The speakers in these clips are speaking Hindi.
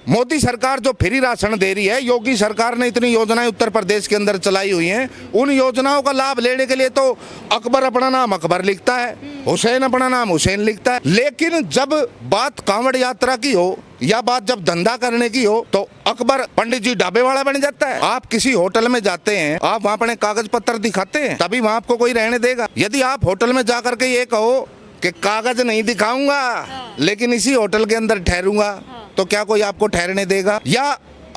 मोदी सरकार जो फ्री राशन दे रही है, योगी सरकार ने इतनी योजनाएं उत्तर प्रदेश के अंदर चलाई हुई हैं, उन योजनाओं का लाभ लेने के लिए तो अकबर अपना नाम अकबर लिखता है, हुसैन अपना नाम हुसैन लिखता है। लेकिन जब बात कांवड़ यात्रा की हो या बात जब धंधा करने की हो तो अकबर पंडित जी ढाबे वाला बन जाता है। आप किसी होटल में जाते हैं, आप वहाँ अपने कागज पत्र दिखाते हैं, तभी वहाँ आपको कोई रहने देगा। यदि आप होटल में जाकर के ये कहो कि कागज नहीं दिखाऊंगा लेकिन इसी होटल के अंदर ठहरूंगा, तो क्या कोई आपको ठहरने देगा? या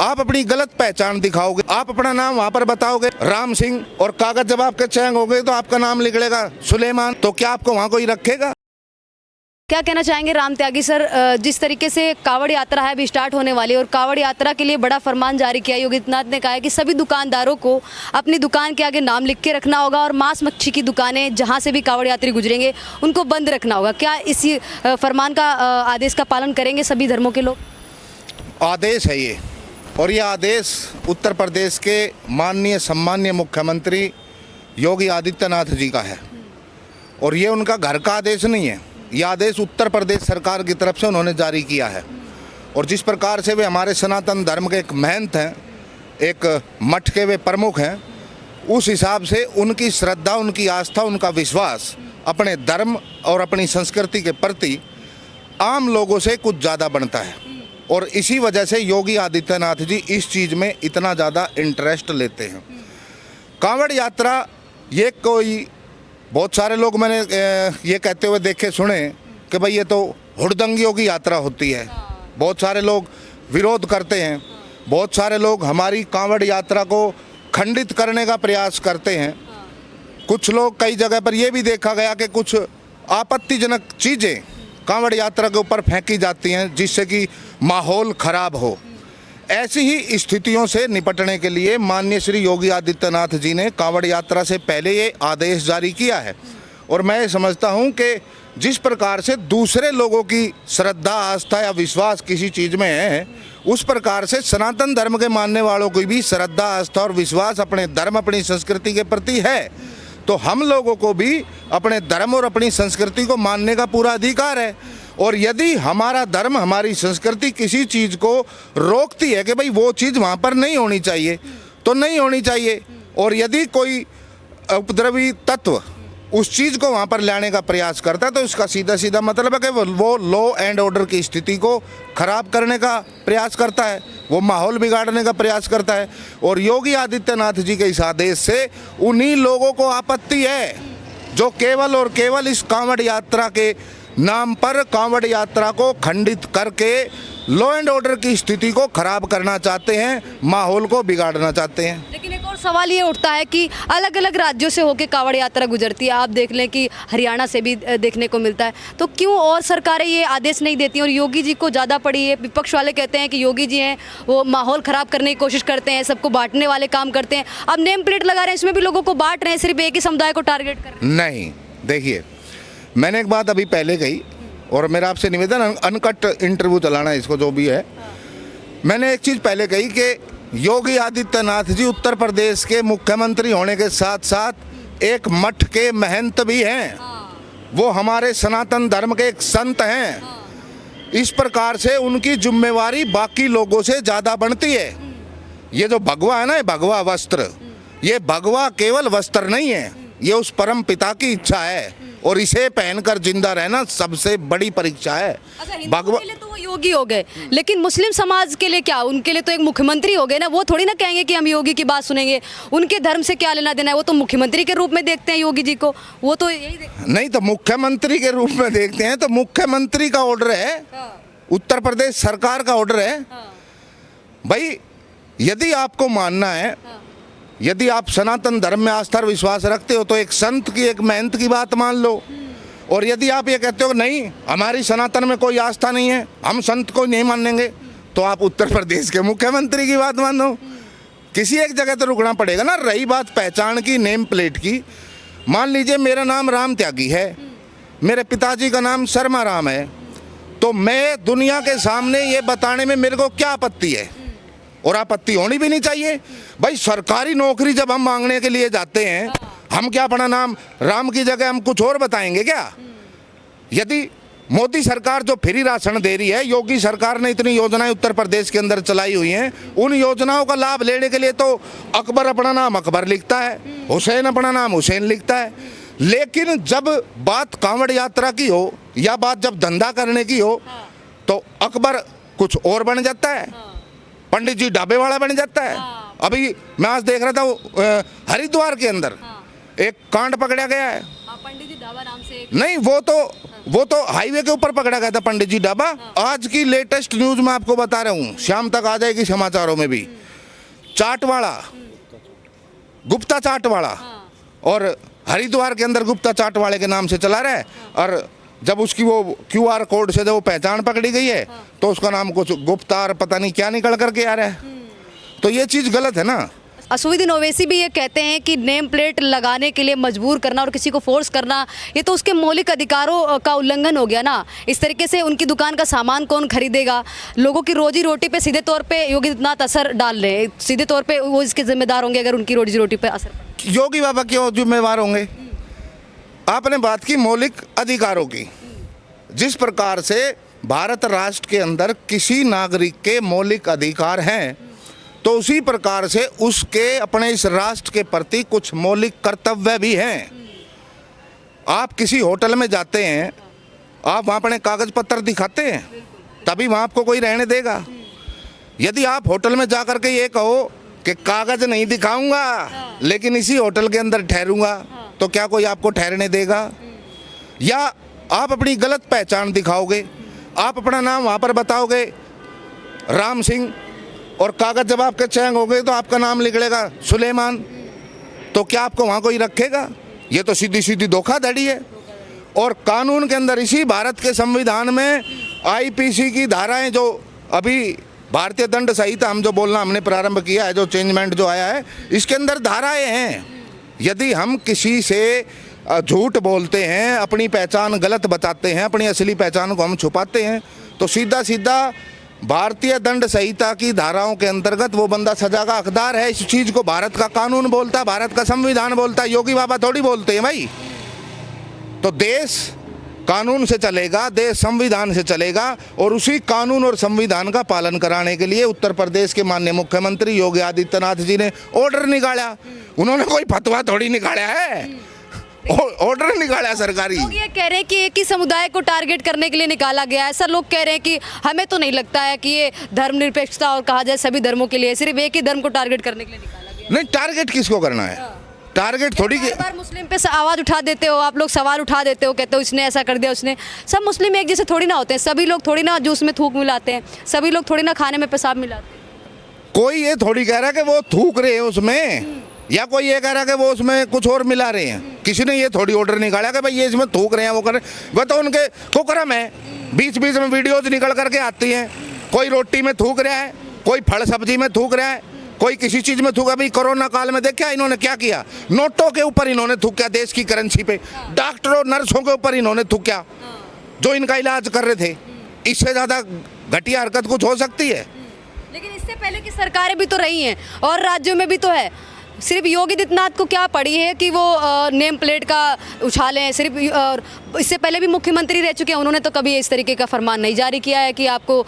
आप अपनी गलत पहचान दिखाओगे, आप अपना नाम वहाँ पर बताओगे राम सिंह, और कागज जब आपके चेंज हो गए तो आपका नाम निकलेगा सुलेमान, तो क्या आपको वहाँ कोई रखेगा? क्या कहना चाहेंगे राम त्यागी सर, जिस तरीके से कावड़ यात्रा है अभी स्टार्ट होने वाली है और कावड़ यात्रा के लिए बड़ा फरमान जारी किया योगी आदित्यनाथ ने कहा है कि सभी दुकानदारों को अपनी दुकान के आगे नाम लिख के रखना होगा और मांस मच्छी की दुकानें जहां से भी कावड़ यात्री गुजरेंगे उनको बंद रखना होगा। क्या इसी फरमान का आदेश का पालन करेंगे सभी धर्मों के लोग? आदेश है ये, और ये आदेश उत्तर प्रदेश के माननीय सम्माननीय मुख्यमंत्री योगी आदित्यनाथ जी का है, और ये उनका घर का आदेश नहीं है। यह आदेश उत्तर प्रदेश सरकार की तरफ से उन्होंने जारी किया है। और जिस प्रकार से वे हमारे सनातन धर्म के एक महंत हैं, एक मठ के वे प्रमुख हैं, उस हिसाब से उनकी श्रद्धा, उनकी आस्था, उनका विश्वास अपने धर्म और अपनी संस्कृति के प्रति आम लोगों से कुछ ज़्यादा बनता है। और इसी वजह से योगी आदित्यनाथ जी इस चीज़ में इतना ज़्यादा इंटरेस्ट लेते हैं। कांवड़ यात्रा ये कोई, बहुत सारे लोग मैंने ये कहते हुए देखे सुने कि भाई ये तो हुड़दंगियों की यात्रा होती है। बहुत सारे लोग विरोध करते हैं, बहुत सारे लोग हमारी कांवड़ यात्रा को खंडित करने का प्रयास करते हैं। कुछ लोग, कई जगह पर यह भी देखा गया कि कुछ आपत्तिजनक चीज़ें कांवड़ यात्रा के ऊपर फेंकी जाती हैं जिससे कि माहौल खराब हो। ऐसी ही स्थितियों से निपटने के लिए माननीय श्री योगी आदित्यनाथ जी ने कांवड़ यात्रा से पहले ये आदेश जारी किया है। और मैं समझता हूँ कि जिस प्रकार से दूसरे लोगों की श्रद्धा, आस्था या विश्वास किसी चीज़ में है, उस प्रकार से सनातन धर्म के मानने वालों की भी श्रद्धा, आस्था और विश्वास अपने धर्म, अपनी संस्कृति के प्रति है। तो हम लोगों को भी अपने धर्म और अपनी संस्कृति को मानने का पूरा अधिकार है। और यदि हमारा धर्म, हमारी संस्कृति किसी चीज़ को रोकती है कि भाई वो चीज़ वहाँ पर नहीं होनी चाहिए, तो नहीं होनी चाहिए। और यदि कोई उपद्रवी तत्व उस चीज़ को वहाँ पर लाने का प्रयास करता है तो इसका सीधा सीधा मतलब है कि वो लॉ एंड ऑर्डर की स्थिति को खराब करने का प्रयास करता है, वो माहौल बिगाड़ने का प्रयास करता है। और योगी आदित्यनाथ जी के इस आदेश से उन्हीं लोगों को आपत्ति है जो केवल और केवल इस कांवड़ यात्रा के नाम पर कांवड़ यात्रा को खंडित करके लॉ एंड ऑर्डर की स्थिति को खराब करना चाहते हैं, माहौल को बिगाड़ना चाहते हैं। लेकिन एक और सवाल ये उठता है कि अलग अलग राज्यों से होकर कांवड़ यात्रा गुजरती है, आप देख लें कि हरियाणा से भी देखने को मिलता है, तो क्यों और सरकारें ये आदेश नहीं देती और योगी जी को ज़्यादा पड़ी है? विपक्ष वाले कहते हैं कि योगी जी हैं वो माहौल ख़राब करने की कोशिश करते हैं, सबको बांटने वाले काम करते हैं। अब नेम प्लेट लगा रहे हैं, इसमें भी लोगों को बांट रहे हैं, सिर्फ एक ही समुदाय को टारगेट कर रहे हैं। नहीं, देखिए, मैंने एक बात अभी पहले कही और मेरा आपसे निवेदन, अनकट इंटरव्यू चलाना इसको जो भी है। मैंने एक चीज़ पहले कही कि योगी आदित्यनाथ जी उत्तर प्रदेश के मुख्यमंत्री होने के साथ साथ एक मठ के महंत भी हैं, वो हमारे सनातन धर्म के एक संत हैं। इस प्रकार से उनकी जिम्मेवारी बाकी लोगों से ज़्यादा बनती है। ये जो भगवा है ना, ये भगवा वस्त्र, ये भगवा केवल वस्त्र नहीं है, ये उस परम पिता की इच्छा है और इसे पहनकर जिंदा रहना सबसे बड़ी परीक्षा है। अच्छा, हिंदुओं के लिए तो वो योगी हो गए, लेकिन मुस्लिम समाज के लिए क्या? उनके लिए तो एक मुख्यमंत्री हो गए ना, वो थोड़ी ना कहेंगे कि हम योगी की बात सुनेंगे। उनके धर्म से क्या लेना देना है? वो तो मुख्यमंत्री के रूप में देखते हैं योगी जी को, वो तो यही नहीं, तो मुख्यमंत्री के रूप में देखते हैं तो मुख्यमंत्री का ऑर्डर है, उत्तर प्रदेश सरकार का ऑर्डर है। भाई, यदि आपको मानना है, यदि आप सनातन धर्म में आस्था और विश्वास रखते हो तो एक संत की, एक महंत की बात मान लो। और यदि आप ये कहते हो नहीं, हमारी सनातन में कोई आस्था नहीं है, हम संत को नहीं मानेंगे, तो आप उत्तर प्रदेश के मुख्यमंत्री की बात मानो। किसी एक जगह तो रुकना पड़ेगा ना। रही बात पहचान की, नेम प्लेट की, मान लीजिए मेरा नाम राम त्यागी है, मेरे पिताजी का नाम शर्मा राम है, तो मैं दुनिया के सामने ये बताने में मेरे को क्या आपत्ति है? और आपत्ति होनी भी नहीं चाहिए। भाई, सरकारी नौकरी जब हम मांगने के लिए जाते हैं, हम क्या अपना नाम राम की जगह हम कुछ और बताएंगे क्या? यदि मोदी सरकार जो फ्री राशन दे रही है, योगी सरकार ने इतनी योजनाएं उत्तर प्रदेश के अंदर चलाई हुई हैं, उन योजनाओं का लाभ लेने के लिए तो अकबर अपना नाम अकबर लिखता है, हुसैन अपना नाम हुसैन लिखता है, लेकिन जब बात कांवड़ यात्रा की हो या बात जब धंधा करने की हो तो अकबर कुछ और बन जाता है, पंडित जी ढाबे वाला बन जाता है। अभी मैं आज देख रहा था हरिद्वार के अंदर एक कांड पकड़ा गया है, पंडित जी ढाबा नाम से नहीं वो तो हाईवे के ऊपर पकड़ा गया था पंडित जी ढाबा। आज की लेटेस्ट न्यूज मैं आपको बता रहा हूँ, शाम तक आ जाएगी समाचारों में भी। चाटवाड़ा, गुप्ता चाटवाड़ा, और हरिद्वार के अंदर गुप्ता चाटवाड़े के नाम से चला रहा है, और जब उसकी वो QR कोड से जब वो पहचान पकड़ी गई है तो उसका नाम कुछ गुप्ता और पता नहीं क्या निकल करके आ रहा है। तो ये चीज़ गलत है ना। असुद्दीन ओवैसी भी ये कहते हैं कि नेम प्लेट लगाने के लिए मजबूर करना और किसी को फोर्स करना, ये तो उसके मौलिक अधिकारों का उल्लंघन हो गया ना। इस तरीके से उनकी दुकान का सामान कौन खरीदेगा? लोगों की रोजी रोटी पे सीधे तौर पे योगी आदित्यनाथ असर डाल रहे हैं, सीधे तौर पे वो इसके जिम्मेदार होंगे अगर उनकी रोजी रोटी पे असर पड़े। योगी बाबा क्यों जिम्मेवार होंगे? आपने बात की मौलिक अधिकारों की। जिस प्रकार से भारत राष्ट्र के अंदर किसी नागरिक के मौलिक अधिकार हैं, तो उसी प्रकार से उसके अपने इस राष्ट्र के प्रति कुछ मौलिक कर्तव्य भी हैं। आप किसी होटल में जाते हैं, आप वहाँ अपने कागज पत्र दिखाते हैं, तभी वहाँ आपको कोई रहने देगा। यदि आप होटल में जा कर के ये कहो कि कागज नहीं दिखाऊंगा लेकिन इसी होटल के अंदर ठहरूंगा, तो क्या कोई आपको ठहरने देगा? या आप अपनी गलत पहचान दिखाओगे, आप अपना नाम वहाँ पर बताओगे राम सिंह, और कागज जब आपके चेंज हो गए तो आपका नाम निकलेगा सुलेमान, तो क्या आपको वहाँ कोई रखेगा? ये तो सीधी सीधी धोखाधड़ी है। और कानून के अंदर, इसी भारत के संविधान में IPC की धाराएं, जो अभी भारतीय दंड संहिता हम जो बोलना हमने प्रारंभ किया है, जो चेंजमेंट जो आया है, इसके अंदर धाराएं हैं। यदि हम किसी से झूठ बोलते हैं, अपनी पहचान गलत बताते हैं, अपनी असली पहचान को हम छुपाते हैं, तो सीधा सीधा भारतीय दंड संहिता की धाराओं के अंतर्गत वो बंदा सजा का हकदार है। इस चीज़ को भारत का कानून बोलता है, भारत का संविधान बोलता है, योगी बाबा थोड़ी बोलते हैं भाई। तो देश कानून से चलेगा, देश संविधान से चलेगा, और उसी कानून और संविधान का पालन कराने के लिए उत्तर प्रदेश के माननीय मुख्यमंत्री योगी आदित्यनाथ जी ने ऑर्डर निकाला। उन्होंने कोई फतवा थोड़ी निकाला है, ऑर्डर निकाला सरकारी। लोग ये कह रहे हैं कि एक ही समुदाय को टारगेट करने के लिए निकाला गया है। ऐसा लोग कह रहे हैं कि हमें तो नहीं लगता है कि ये धर्मनिरपेक्षता और कहा जाए सभी धर्मों के लिए, सिर्फ एक ही धर्म को टारगेट करने के लिए निकाला गया है। नहीं, टारगेट किसको करना है? टारगेट थोड़ी बार बार मुस्लिम पे आवाज़ उठा देते हो आप लोग, सवाल उठा देते हो, कहते हो इसने ऐसा कर दिया, उसने। सब मुस्लिम एक जैसे थोड़ी ना होते हैं, सभी लोग थोड़ी ना जूस में थूक मिलाते हैं, सभी लोग थोड़ी ना खाने में पेशाब मिलाते हैं। कोई ये थोड़ी कह रहा है कि वो थूक रहे हैं उसमें, या कोई ये कह रहा है कि वो उसमें कुछ और मिला रहे हैं। किसी ने ये थोड़ी ऑर्डर निकाला कि भाई ये इसमें थूक रहे हैं, वो कर रहे हैं। वह तो उनके कुकरम है, बीच बीच में वीडियोज निकल करके आती हैं। कोई रोटी में थूक रहा है, कोई फल सब्जी में थूक रहा है, कोई किसी चीज़ में थूका। भाई कोरोना काल में देखा इन्होंने क्या किया? नोटों के ऊपर इन्होंने थूका, देश की करेंसी पे। डॉक्टरों नर्सों के ऊपर इन्होंने थूका जो इनका इलाज कर रहे थे। इससे ज़्यादा घटिया हरकत कुछ हो सकती है? लेकिन इससे पहले की सरकारें भी तो रही हैं और राज्यों में भी तो है। सिर्फ योगी आदित्यनाथ को क्या पड़ी है कि वो नेम प्लेट का उछालें? सिर्फ इससे पहले भी मुख्यमंत्री रह चुके हैं, उन्होंने तो कभी इस तरीके का फरमान नहीं जारी किया है कि आपको।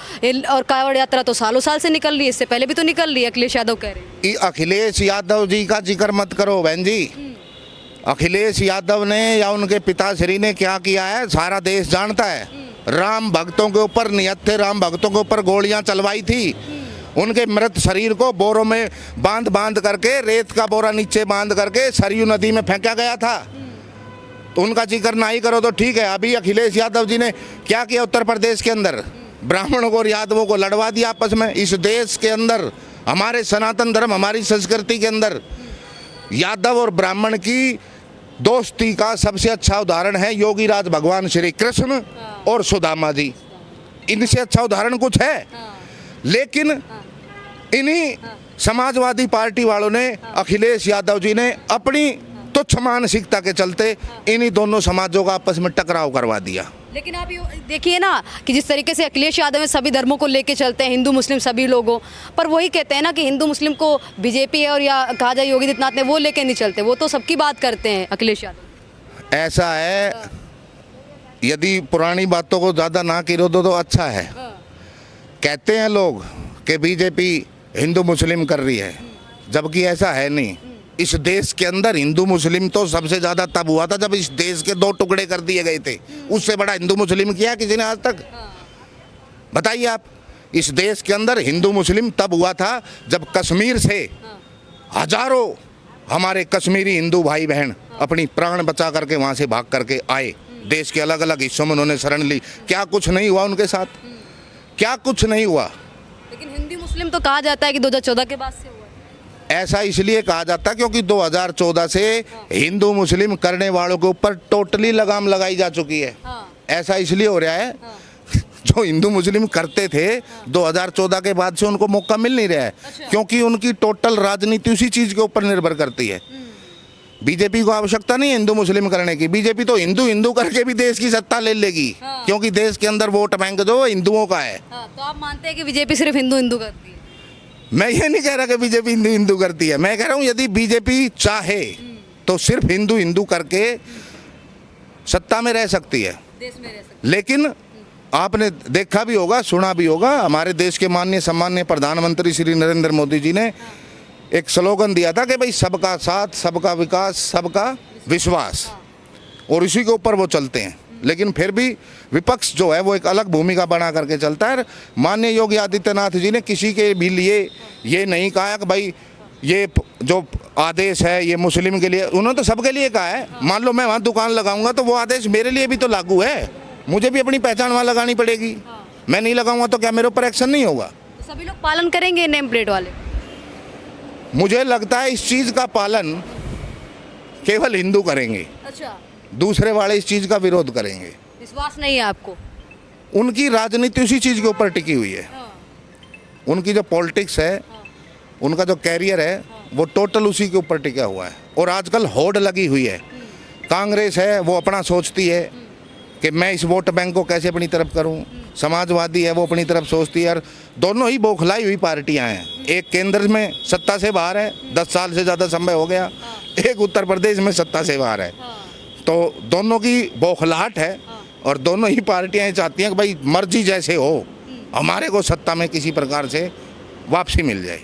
और कांवड़ यात्रा तो सालों साल से निकल रही है, इससे पहले भी तो निकल रही है। अखिलेश यादव कह रहे हैं। अखिलेश यादव जी का जिक्र मत करो बहन जी। अखिलेश यादव ने या उनके पिताश्री ने क्या किया है सारा देश जानता है। राम भक्तों के ऊपर, निहत्थे राम भक्तों के ऊपर गोलियां चलवाई थी। उनके मृत शरीर को बोरों में बांध करके, रेत का बोरा नीचे बांध करके सरयू नदी में फेंका गया था। तो उनका जिक्र ना ही करो तो ठीक है। अभी अखिलेश यादव जी ने क्या किया उत्तर प्रदेश के अंदर? ब्राह्मणों को और यादवों को लड़वा दिया आपस में। इस देश के अंदर, हमारे सनातन धर्म, हमारी संस्कृति के अंदर यादव और ब्राह्मण की दोस्ती का सबसे अच्छा उदाहरण है योगी राज भगवान श्री कृष्ण और सुदामा जी। इनसे अच्छा उदाहरण कुछ है? लेकिन इन्हीं समाजवादी पार्टी वालों ने, अखिलेश यादव जी ने अपनी तुच्छ मानसिकता के चलते इन्हीं दोनों समाजों का आपस में टकराव करवा दिया। लेकिन आप देखिए ना कि जिस तरीके से अखिलेश यादव में सभी धर्मों को लेके चलते हैं, हिंदू मुस्लिम सभी लोगों, पर वही कहते हैं ना कि हिंदू मुस्लिम को बीजेपी है और या कहा जाए योगी आदित्यनाथ ने वो लेके नहीं चलते। वो तो सबकी बात करते हैं अखिलेश यादव। ऐसा है यदि पुरानी बातों को ज़्यादा ना किरो तो अच्छा है। कहते हैं लोग कि बीजेपी हिंदू मुस्लिम कर रही है, जबकि ऐसा है नहीं। इस देश के अंदर हिंदू मुस्लिम तो सबसे ज़्यादा तब हुआ था जब इस देश के 2 टुकड़े कर दिए गए थे। उससे बड़ा हिंदू मुस्लिम किया किसी ने आज तक? बताइए आप। इस देश के अंदर हिंदू मुस्लिम तब हुआ था जब कश्मीर से हजारों हमारे कश्मीरी हिंदू भाई बहन अपनी प्राण बचा करके वहाँ से भाग करके आए। देश के अलग अलग हिस्सों में उन्होंने शरण ली। क्या कुछ नहीं हुआ उनके साथ? क्या कुछ नहीं हुआ? लेकिन हिंदू मुस्लिम तो कहा जाता है कि 2014 के बाद से हुआ है। ऐसा इसलिए कहा जाता है क्योंकि 2014 से हिंदू मुस्लिम करने वालों के ऊपर टोटली लगाम लगाई जा चुकी है। ऐसा इसलिए हो रहा है, जो हिंदू मुस्लिम करते थे 2014 के बाद से उनको मौका मिल नहीं रहा है, क्योंकि उनकी टोटल राजनीति उसी चीज़ के ऊपर निर्भर करती है। बीजेपी को आवश्यकता नहीं है हिंदू मुस्लिम करने की। बीजेपी तो हिंदू हिंदू करके भी देश की सत्ता ले लेगी, क्योंकि देश के अंदर वोट बैंक जो हिंदुओं का है। तो आप मानते हैं कि बीजेपी सिर्फ हिंदू हिंदू करती है? मैं ये नहीं कह रहा कि बीजेपी हिंदू हिंदू करती है। मैं कह रहा हूँ यदि बीजेपी चाहे तो सिर्फ हिंदू हिंदू करके सत्ता में रह सकती है, देश में रह सकती लेकिन आपने देखा भी होगा, सुना भी होगा, हमारे देश के माननीय सम्माननीय प्रधानमंत्री श्री नरेंद्र मोदी जी ने एक स्लोगन दिया था कि भाई सबका साथ, सबका विकास, सबका विश्वास, और इसी के ऊपर वो चलते हैं। लेकिन फिर भी विपक्ष जो है वो एक अलग भूमिका बना करके चलता है। माननीय योगी आदित्यनाथ जी ने किसी के भी लिए ये नहीं कहा कि भाई ये जो आदेश है ये मुस्लिम के लिए, उन्होंने तो सबके लिए कहा है। मान लो मैं वहाँ दुकान लगाऊंगा तो वो आदेश मेरे लिए भी तो लागू है, मुझे भी अपनी पहचान वहाँ लगानी पड़ेगी। मैं नहीं लगाऊंगा तो क्या मेरे ऊपर एक्शन नहीं होगा? तो सभी लोग पालन करेंगे नेम प्लेट वाले? मुझे लगता है इस चीज़ का पालन केवल हिंदू करेंगे, अच्छा, दूसरे वाले इस चीज़ का विरोध करेंगे। विश्वास नहीं है आपको? उनकी राजनीति उसी चीज़ के ऊपर टिकी हुई है। उनकी जो पॉलिटिक्स है, उनका जो कैरियर है, वो टोटल उसी के ऊपर टिका हुआ है। और आजकल होड़ लगी हुई है। कांग्रेस है वो अपना सोचती है कि मैं इस वोट बैंक को कैसे अपनी तरफ करूं। समाजवादी है वो अपनी तरफ सोचती है। और दोनों ही बौखलाई हुई पार्टियां हैं। एक केंद्र में सत्ता से बाहर है, 10 साल से ज़्यादा समय हो गया। एक उत्तर प्रदेश में सत्ता से बाहर है। तो दोनों की बौखलाहट है और दोनों ही पार्टियां चाहती हैं कि भाई मर्जी जैसे हो, हमारे को सत्ता में किसी प्रकार से वापसी मिल जाए।